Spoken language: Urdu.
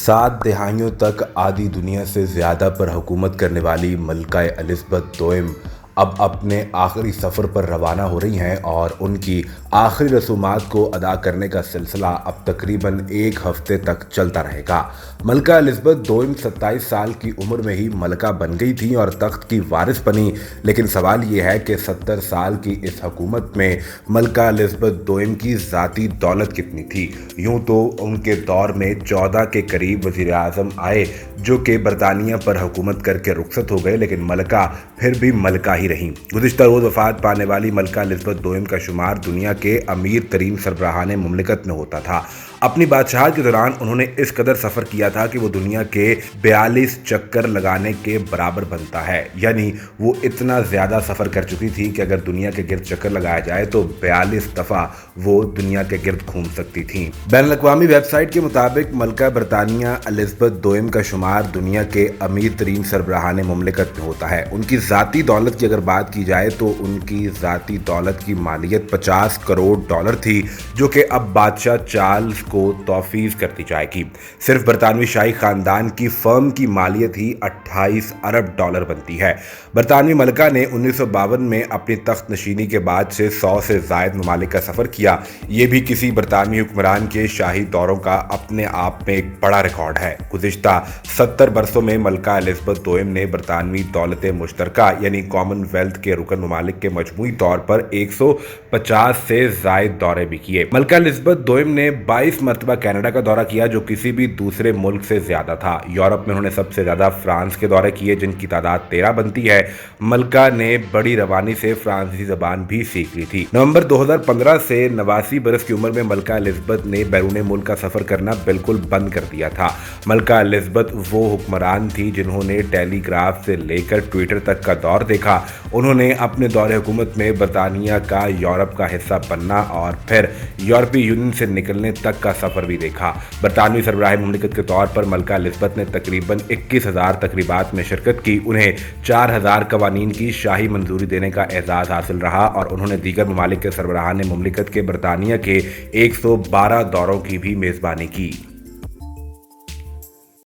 7 دہائیوں تک آدھی دنیا سے زیادہ پر حکومت کرنے والی ملکہ الزبتھ دوئم اب اپنے آخری سفر پر روانہ ہو رہی ہیں اور ان کی آخری رسومات کو ادا کرنے کا سلسلہ اب تقریباً 1 ہفتے تک چلتا رہے گا۔ ملکہ الزبتھ دوئم 27 سال کی عمر میں ہی ملکہ بن گئی تھیں اور تخت کی وارث بنی، لیکن سوال یہ ہے کہ 70 سال کی اس حکومت میں ملکہ الزبتھ دوئم کی ذاتی دولت کتنی تھی؟ یوں تو ان کے دور میں 14 کے قریب وزیر اعظم آئے جو کہ برطانیہ پر حکومت کر کے رخصت ہو گئے، لیکن ملکہ پھر بھی ملکہ ہی رہیں۔ گزشتہ روز وفات پانے والی ملکہ الزبتھ دوئم کا شمار دنیا کے امیر ترین سربراہان مملکت میں ہوتا تھا۔ اپنی بادشاہت کے دوران انہوں نے اس قدر سفر کیا تھا کہ وہ دنیا کے 42 چکر لگانے کے برابر بنتا ہے، یعنی وہ اتنا زیادہ سفر کر چکی تھی کہ اگر دنیا کے گرد چکر لگایا جائے تو 42 دفعہ وہ دنیا کے گرد گھوم سکتی تھیں۔ بین الاقوامی ویب سائٹ کے مطابق ملکہ برطانیہ الزبتھ دوئم کا شمار دنیا کے امیر ترین سربراہان مملکت میں ہوتا ہے۔ ان کی ذاتی دولت کی اگر بات کی جائے تو ان کی ذاتی دولت کی مالیت 50 کروڑ ڈالر تھی، جو کہ اب بادشاہ چارلز کو توفیق کر دی جائے گی۔ صرف برطانوی شاہی خاندان کی فرم کی مالیت ہی 28 ارب ڈالر بنتی ہے۔ برطانوی ملکہ نے 1952 میں اپنی تخت نشینی کے بعد سے 100 سے زائد ممالک کا سفر کیا۔ یہ بھی کسی برطانوی حکمران کے شاہی دوروں کا اپنے آپ میں ایک بڑا ریکارڈ ہے۔ گزشتہ 70 برسوں میں ملکہ الزبتھ دوئم نے برطانوی دولت مشترکہ یعنی کامن ویلتھ کے رکن ممالک کے مجموعی طور پر 150 سے زائد دورے بھی کیے۔ ملکہ الزبتھ دوئم نے 22 مرتبہ کینیڈا کا دورہ کیا، جو کسی بھی دوسرے ملک سے زیادہ تھا۔ یورپ میں انہوں نے سب سے زیادہ فرانس کے دورے کیے، جن کی تعداد 13 بنتی ہے۔ ملکہ نے بڑی روانی سے فرانسیسی زبان بھی سیکھ لی تھی۔ نومبر 2015 سے 89 برس کی عمر میں ملکہ الزبتھ نے بیرون ملک کا سفر کرنا بالکل بند کر دیا تھا۔ ملکہ الزبتھ وہ حکمران تھی جنہوں نے ٹیلی گراف سے لے کر ٹویٹر تک کا دور دیکھا۔ انہوں نے اپنے دور حکومت میں برطانیہ کا یورپ کا حصہ بننا اور پھر یورپی یونین سے نکلنے تک کا سفر بھی دیکھا۔ برطانوی سربراہ مملکت کے طور پر ملکہ الزبتھ نے تقریباً 21,000 تقریبات میں شرکت کی۔ انہیں 4,000 قوانین کی شاہی منظوری دینے کا اعزاز حاصل رہا اور انہوں نے دیگر ممالک کے سربراہان مملکت کے برطانیہ کے 112 دوروں کی بھی میزبانی کی۔